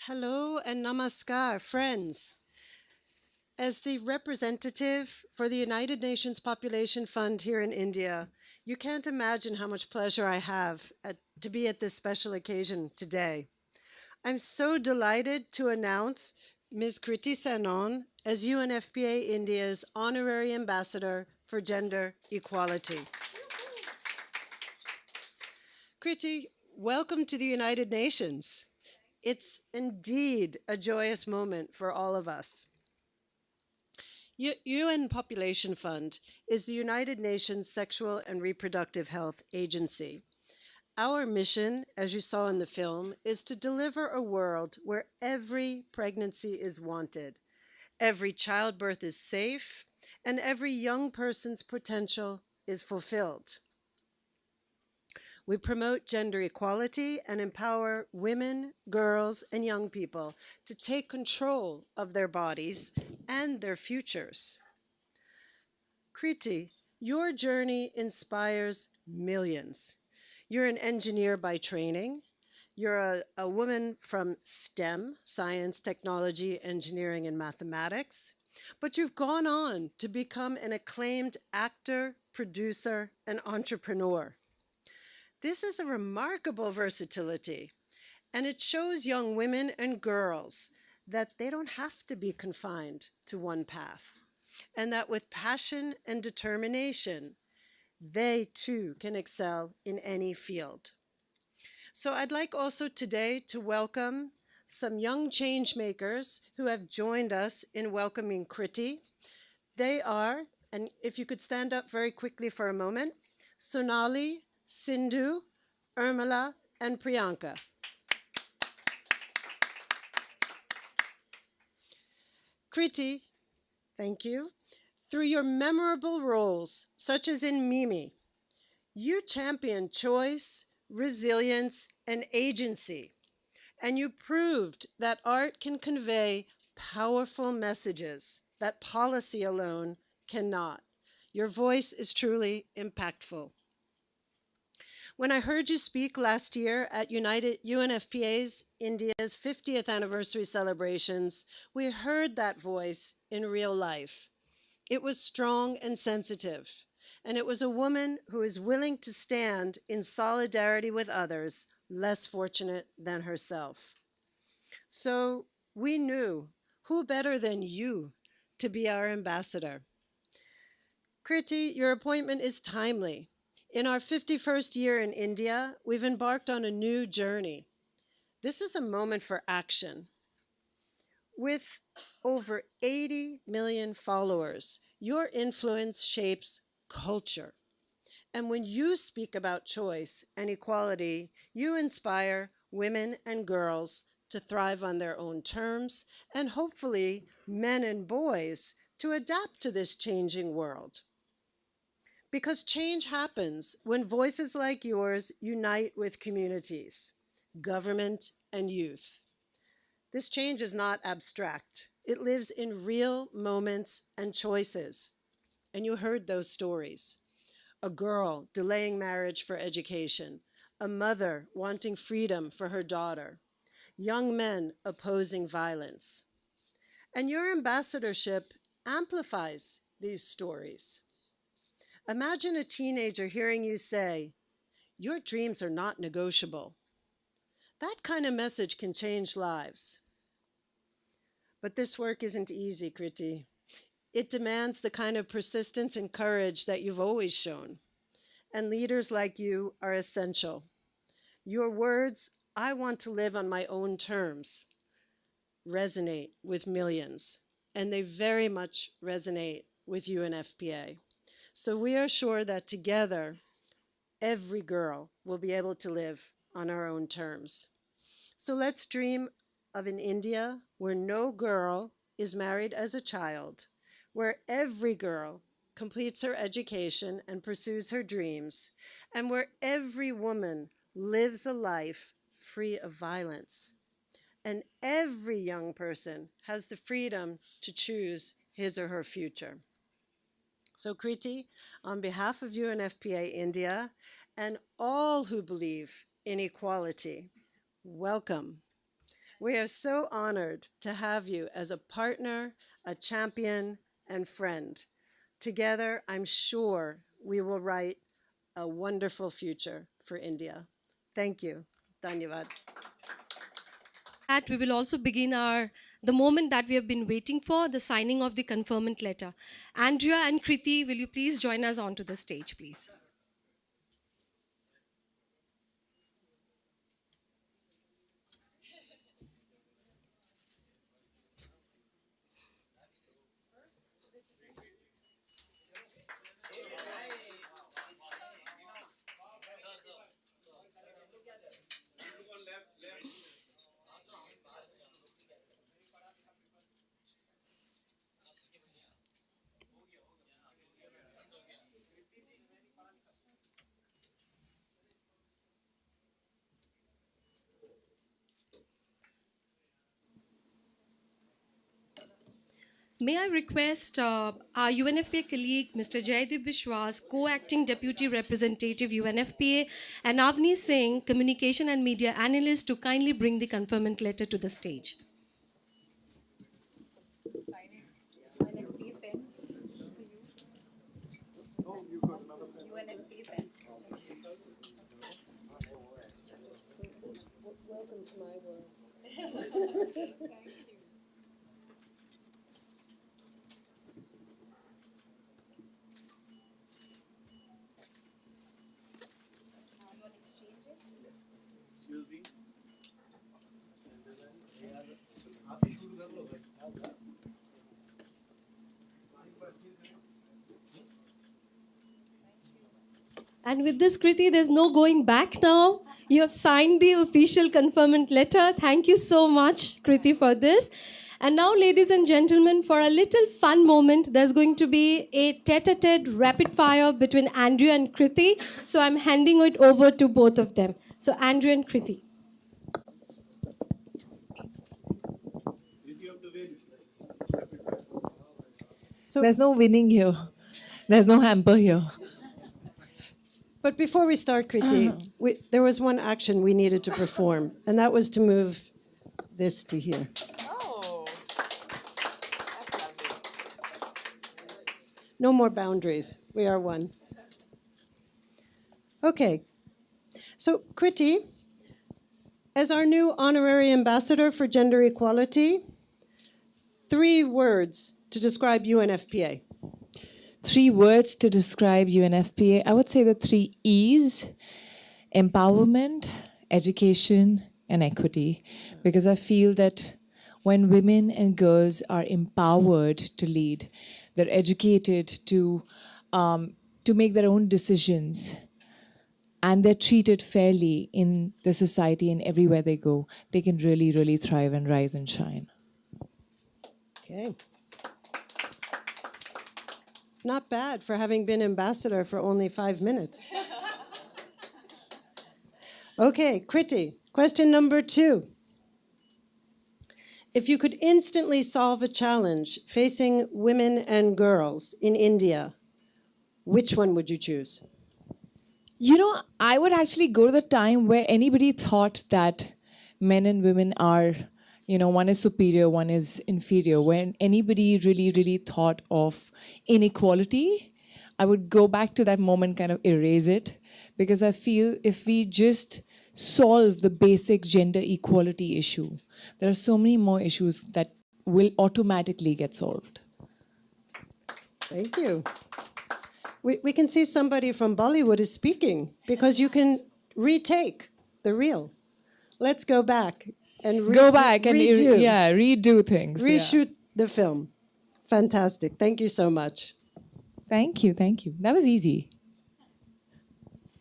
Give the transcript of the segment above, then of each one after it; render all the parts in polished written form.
Hello and namaskar, friends. As the representative for the United Nations Population Fund here in India, you can't imagine how much pleasure I have to be at this special occasion today. I'm so delighted to announce Ms. Kriti Sanon as UNFPA India's Honorary Ambassador for Gender Equality. Kriti, welcome to the United Nations. It's indeed a joyous moment for all of us. UN Population Fund is the United Nations Sexual and Reproductive Health Agency. Our mission, as you saw in the film, is to deliver a world where every pregnancy is wanted, every childbirth is safe, and every young person's potential is fulfilled. We promote gender equality and empower women, girls, and young people to take control of their bodies and their futures. Kriti, your journey inspires millions. You're an engineer by training. You're a woman from STEM, science, technology, engineering, and mathematics. But you've gone on to become an acclaimed actor, producer, and entrepreneur. This is a remarkable versatility, and it shows young women and girls that they don't have to be confined to one path, and that with passion and determination, they too can excel in any field. So I'd like also today to welcome some young change makers who have joined us in welcoming Kriti. They are, and if you could stand up very quickly for a moment, Sonali, Sindhu, Urmila, and Priyanka. Kriti, thank you. Through your memorable roles, such as in Mimi, you champion choice, resilience, and agency, and you proved that art can convey powerful messages that policy alone cannot. Your voice is truly impactful. When I heard you speak last year at UNFPA's India's 50th anniversary celebrations, we heard that voice in real life. It was strong and sensitive, and it was a woman who is willing to stand in solidarity with others less fortunate than herself. So we knew who better than you to be our ambassador. Kriti, your appointment is timely. In our 51st year in India, we've embarked on a new journey. This is a moment for action. With over 80 million followers, your influence shapes culture. And when you speak about choice and equality, you inspire women and girls to thrive on their own terms, and hopefully men and boys to adapt to this changing world. Because change happens when voices like yours unite with communities, government, and youth. This change is not abstract. It lives in real moments and choices. And you heard those stories. A girl delaying marriage for education, a mother wanting freedom for her daughter, young men opposing violence. And your ambassadorship amplifies these stories. Imagine a teenager hearing you say, "Your dreams are not negotiable." That kind of message can change lives. But this work isn't easy, Kriti. It demands the kind of persistence and courage that you've always shown. And leaders like you are essential. Your words, "I want to live on my own terms," resonate with millions. And they very much resonate with UNFPA. So we are sure that together, every girl will be able to live on her own terms. So let's dream of an India where no girl is married as a child, where every girl completes her education and pursues her dreams, and where every woman lives a life free of violence. And every young person has the freedom to choose his or her future. So Kriti, on behalf of UNFPA India and all who believe in equality, welcome. We are so honored to have you as a partner, a champion, and friend. Together, I'm sure we will write a wonderful future for India. Thank you. Dhanyavad. We will also begin the moment that we have been waiting for, the signing of the conferment letter. Andrea and Kriti, will you please join us onto the stage, please? May I request our UNFPA colleague, Mr. Jaideep Vishwas, co-acting Deputy Representative UNFPA, and Avni Singh, Communication and Media Analyst, to kindly bring the conferment letter to the stage. Welcome to my world. And with this, Kriti, there's no going back now. You have signed the official conferment letter. Thank you so much, Kriti, for this. And now, ladies and gentlemen, for a little fun moment, there's going to be a tete-a-tete rapid fire between Andrea and Kriti. So I'm handing it over to both of them. So Andrea and Kriti. So there's no winning here. There's no hamper here. But before we start, Kriti, there was one action we needed to perform, and that was to move this to here. Oh, that's lovely. No more boundaries. We are one. Okay. So, Kriti, as our new honorary ambassador for gender equality, 3 words to describe UNFPA. 3 words to describe UNFPA. I would say the 3 E's: empowerment, education, and equity. Because I feel that when women and girls are empowered to lead, they're educated to make their own decisions, and they're treated fairly in the society and everywhere they go, they can really, really thrive and rise and shine. Okay. Not bad for having been ambassador for only 5 minutes. Okay, Kriti, question number 2. If you could instantly solve a challenge facing women and girls in India, which one would you choose? You know, I would actually go to the time where anybody thought that men and women are, one is superior, one is inferior. When anybody really, really thought of inequality, I would go back to that moment, kind of erase it, because I feel if we just solve the basic gender equality issue, there are so many more issues that will automatically get solved. Thank you. We can see somebody from Bollywood is speaking because you can retake the reel. Let's go back and redo things. Reshoot the film. Fantastic. Thank you so much. Thank you. That was easy.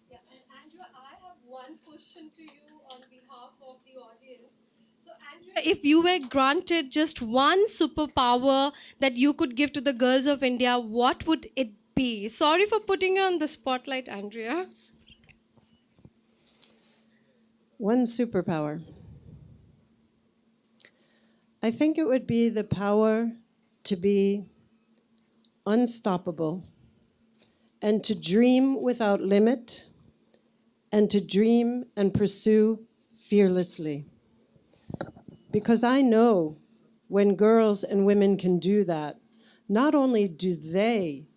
Yeah, Andrea, I have one question to you on behalf of the audience. So, Andrea, if you were granted just one superpower that you could give to the girls of India, what would it be? Sorry for putting you on the spotlight, Andrea. One superpower. I think it would be the power to be unstoppable and to dream without limit and to dream and pursue fearlessly. because I know when girls and women can do that, not only do they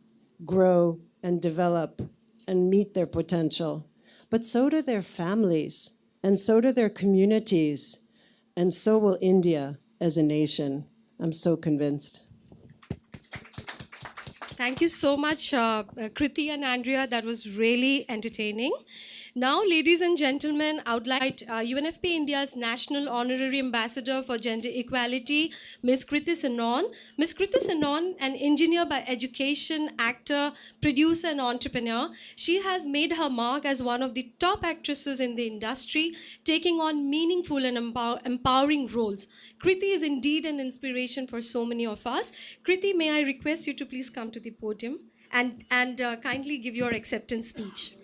grow and develop and meet their potential, but so do their families, and so do their communities, and so will India as a nation. I'm so convinced. Thank you so much, Kriti and Andrea. That was really entertaining. Now, ladies and gentlemen, I would like UNFP India's National Honorary Ambassador for Gender Equality, Ms. Kriti Sanon. Ms. Kriti Sanon, an engineer by education, actor, producer, and entrepreneur, she has made her mark as one of the top actresses in the industry, taking on meaningful and empowering roles. Kriti is indeed an inspiration for so many of us. Kriti, may I request you to please come to the podium and kindly give your acceptance speech.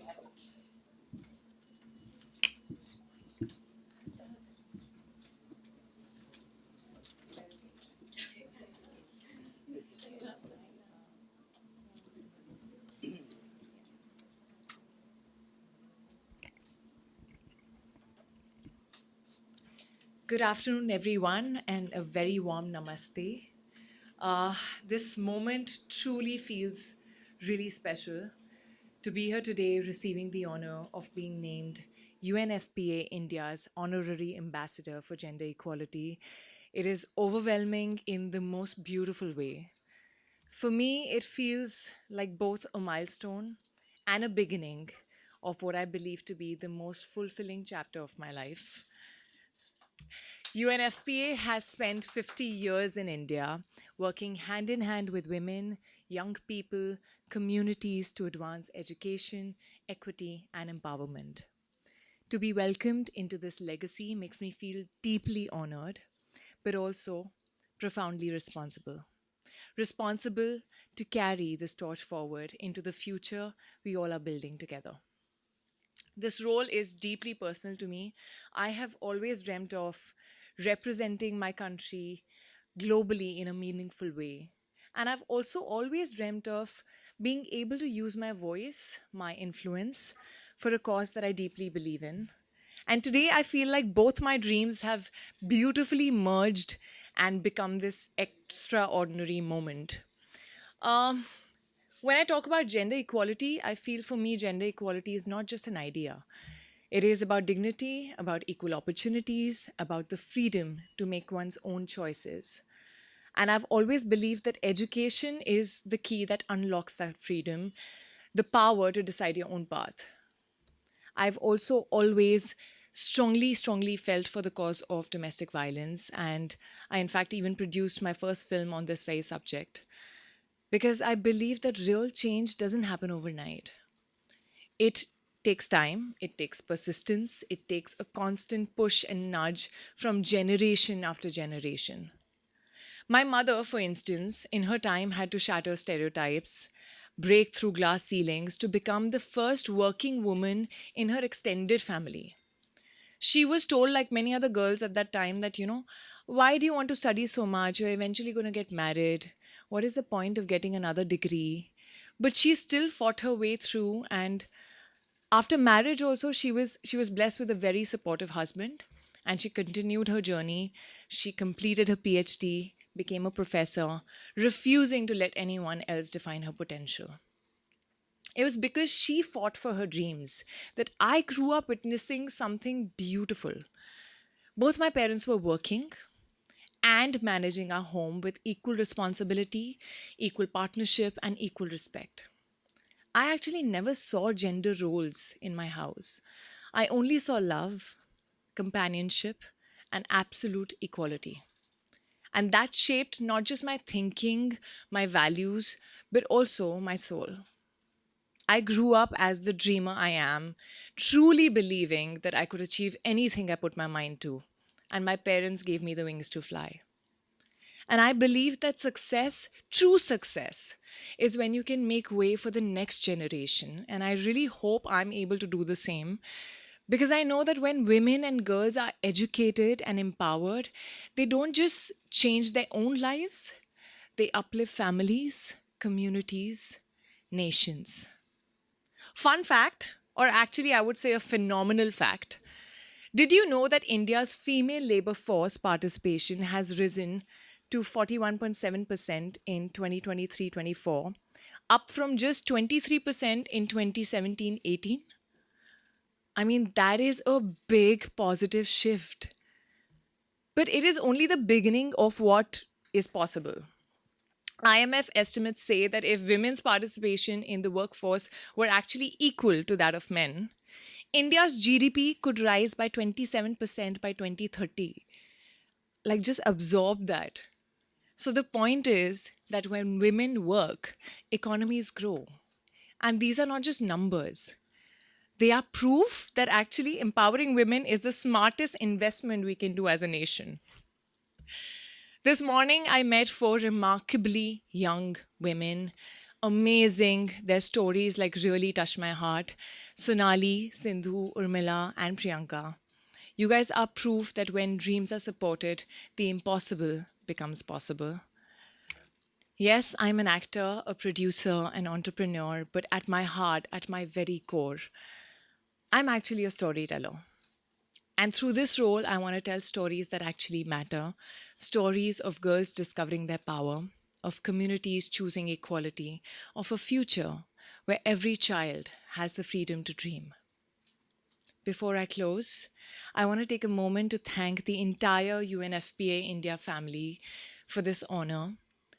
Good afternoon, everyone, and a very warm namaste. This moment truly feels really special to be here today receiving the honor of being named UNFPA India's Honorary Ambassador for Gender Equality. It is overwhelming in the most beautiful way. For me, it feels like both a milestone and a beginning of what I believe to be the most fulfilling chapter of my life. UNFPA has spent 50 years in India working hand in hand with women, young people, communities to advance education, equity, and empowerment. To be welcomed into this legacy makes me feel deeply honored, but also profoundly responsible. Responsible to carry this torch forward into the future we all are building together. This role is deeply personal to me. I have always dreamt of representing my country globally in a meaningful way. And I've also always dreamt of being able to use my voice, my influence, for a cause that I deeply believe in. And today I feel like both my dreams have beautifully merged and become this extraordinary moment. Um, when I talk about gender equality, I feel for me, gender equality is not just an idea. It is about dignity, about equal opportunities, about the freedom to make one's own choices. And I've always believed that education is the key that unlocks that freedom, the power to decide your own path. I've also always strongly felt for the cause of domestic violence. And I, in fact, even produced my first film on this very subject because I believe that real change doesn't happen overnight. It takes time, it takes persistence, it takes a constant push and nudge from generation after generation. My mother, for instance, in her time had to shatter stereotypes, break through glass ceilings to become the first working woman in her extended family. She was told, like many other girls at that time, that, why do you want to study so much? You're eventually going to get married. What is the point of getting another degree? But she still fought her way through, and after marriage also she was blessed with a very supportive husband, and she continued her journey. She completed her PhD, became a professor, refusing to let anyone else define her potential. It was because she fought for her dreams that I grew up witnessing something beautiful. Both my parents were working and managing our home with equal responsibility, equal partnership, and equal respect. I actually never saw gender roles in my house. I only saw love, companionship, and absolute equality. And that shaped not just my thinking, my values, but also my soul. I grew up as the dreamer I am, truly believing that I could achieve anything I put my mind to. And my parents gave me the wings to fly. And I believe that success, true success, is when you can make way for the next generation. And I really hope I'm able to do the same because I know that when women and girls are educated and empowered, they don't just change their own lives, they uplift families, communities, nations. Fun fact, or actually, I would say a phenomenal fact, Did you know that India's female labor force participation has risen to 41.7% in 2023-24, up from just 23% in 2017-18? I mean, that is a big positive shift. But it is only the beginning of what is possible. IMF estimates say that if women's participation in the workforce were actually equal to that of men, India's GDP could rise by 27% by 2030. Like, just absorb that. So, the point is that when women work, economies grow. And these are not just numbers, they are proof that actually empowering women is the smartest investment we can do as a nation. This morning, I met four remarkably young women. Amazing. Their stories like really touched my heart. Sonali, Sindhu, Urmila, and Priyanka. You guys are proof that when dreams are supported, the impossible becomes possible. Yes, I'm an actor, a producer, an entrepreneur, but at my heart, at my very core, I'm actually a storyteller. And through this role, I want to tell stories that actually matter, stories of girls discovering their power, of communities choosing equality, of a future where every child has the freedom to dream. Before I close, I want to take a moment to thank the entire UNFPA India family for this honor,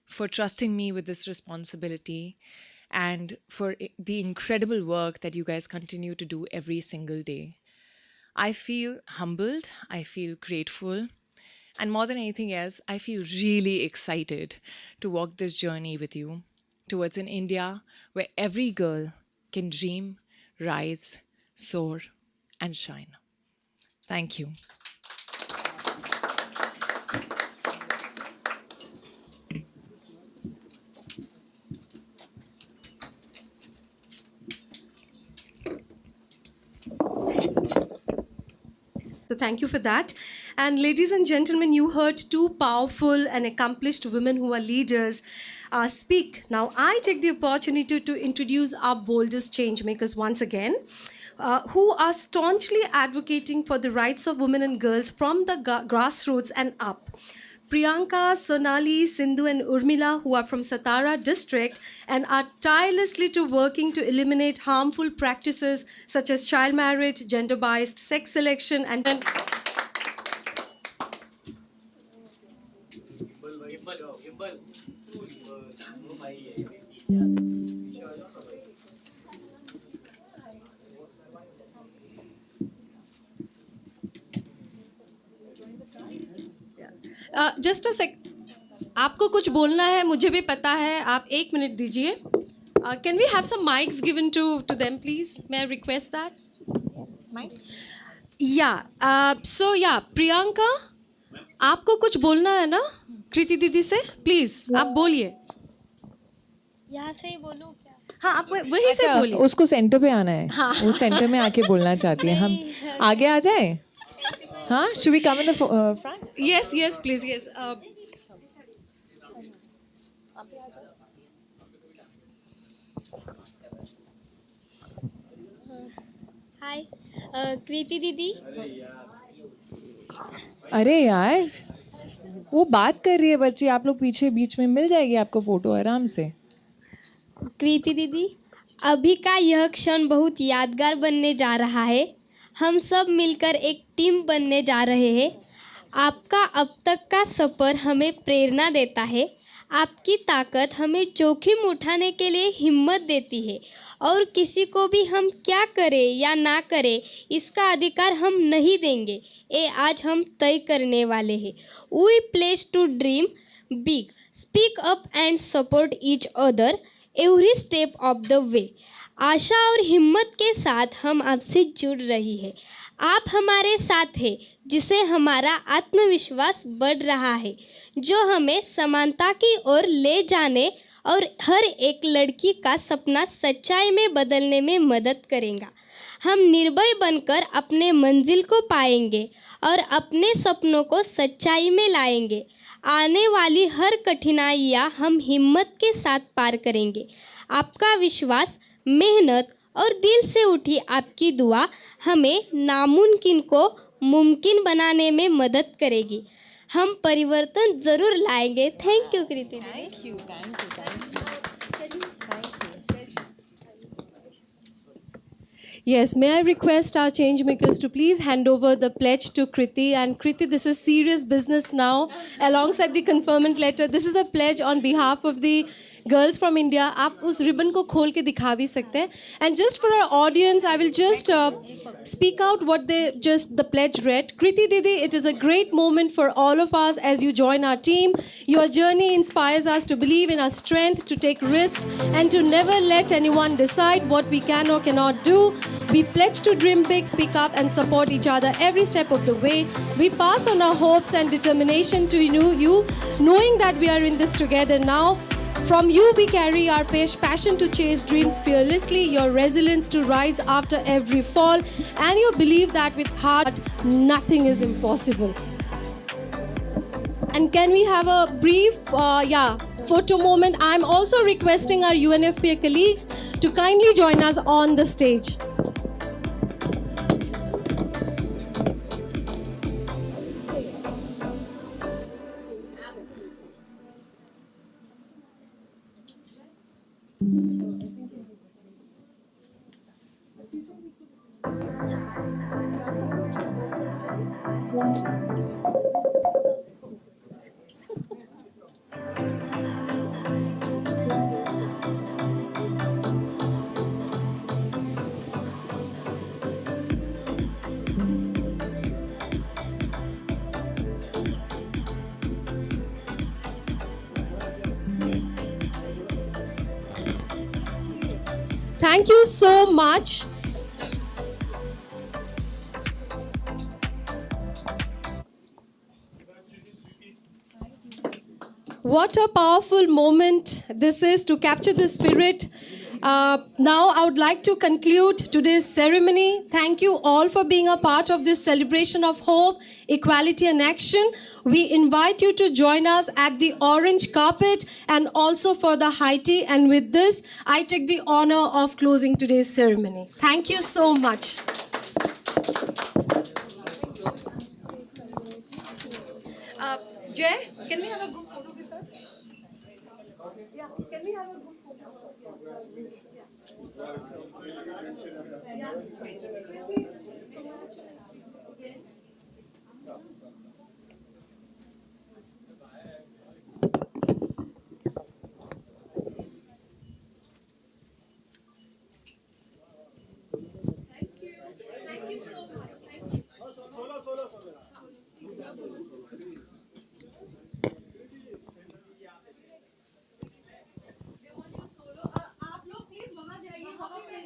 for trusting me with this responsibility, and for the incredible work that you guys continue to do every single day. I feel humbled, I feel grateful, and more than anything else, I feel really excited to walk this journey with you towards an India where every girl can dream, rise, soar, and shine. Thank you. So thank you for that. And ladies and gentlemen, you heard two powerful and accomplished women who are leaders speak. Now I take the opportunity to introduce our boldest change makers once again, who are staunchly advocating for the rights of women and girls from the grassroots and up. Priyanka, Sonali, Sindhu, and Urmila, who are from Satara district and are tirelessly working to eliminate harmful practices such as child marriage, gender-biased sex selection, and just a sec आपको कुछ बोलना है, मुझे भी पता है. आप 1 minute दीजिए. Can we have some mics given to them, please? May I request that? Mic? Yeah. So yeah, Priyanka, आपको कुछ बोलना है ना कृति दीदी से? प्लीज आप बोलिए. यहाँ से ही बोलूँ क्या? हाँ, आप वहीं से बोलिए. उसको सेंटर पे आना है. हाँ. वो सेंटर में आके बोलना चाहती है. हम आगे आ जाए. हाँ, should we come in the front? Yes, please, yes. हाय कृति दीदी. अरे यार, वो बात कर रही है बच्ची. आप लोग पीछे बीच में मिल जाएगी आपको फोटो आराम से. कृति दीदी, अभी का यह क्षण बहुत यादगार बनने जा रहा है. हम सब मिलकर एक टीम बनने जा रहे हैं. आपका अब तक का सफ़र हमें प्रेरणा देता है. आपकी ताकत हमें जोखिम उठाने के लिए हिम्मत देती है. और किसी को भी हम क्या करें या ना करें इसका अधिकार हम नहीं देंगे. ये आज हम तय करने वाले हैं. We place to dream big, speak up and support each other every step of the way. आशा और हिम्मत के साथ हम आपसे जुड़ रही है. आप हमारे साथ हैं, जिससे हमारा आत्मविश्वास बढ़ रहा है, जो हमें समानता की ओर ले जाने और हर एक लड़की का सपना सच्चाई में बदलने में मदद करेगा. हम निर्भय बनकर अपने मंजिल को पाएंगे और अपने सपनों को सच्चाई में लाएंगे. आने वाली हर कठिनाइयाँ हम हिम्मत के साथ पार करेंगे. आपका विश्वास, मेहनत और दिल से उठी आपकी दुआ हमें नामुमकिन को मुमकिन बनाने में मदद करेगी। हम परिवर्तन ज़रूर लाएंगे। थैंक यू कृति दीदी। Yes, may I request our change makers to please hand over the pledge to Kriti. And Kriti, this is serious business now. Alongside the conferment letter, this is a pledge on behalf of the girls from India. आप उस ribbon को खोल के दिखा भी सकते हैं. And just for our audience, I will just speak out what the pledge read. Kriti Didi, it is a great moment for all of us as you join our team. Your journey inspires us to believe in our strength, to take risks, and to never let anyone decide what we can or cannot do. We pledge to dream big, speak up, and support each other every step of the way. We pass on our hopes and determination to you, knowing that we are in this together now. From you we carry our passion to chase dreams fearlessly, your resilience to rise after every fall, and your belief that with heart nothing is impossible. And can we have a brief photo moment? I'm also requesting our UNFPA colleagues to kindly join us on the stage. Thank you so much. What a powerful moment this is to capture the spirit. Now I would like to conclude today's ceremony. Thank you all for being a part of this celebration of hope, equality and action. We invite you to join us at the orange carpet and also for the high tea. And with this, I take the honor of closing today's ceremony. Thank you so much. Jay, can we have a group photo with her? Yeah, can we have a group photo? Thank you so much. Thank you. आप लोग please वहां जाइए, वहां पे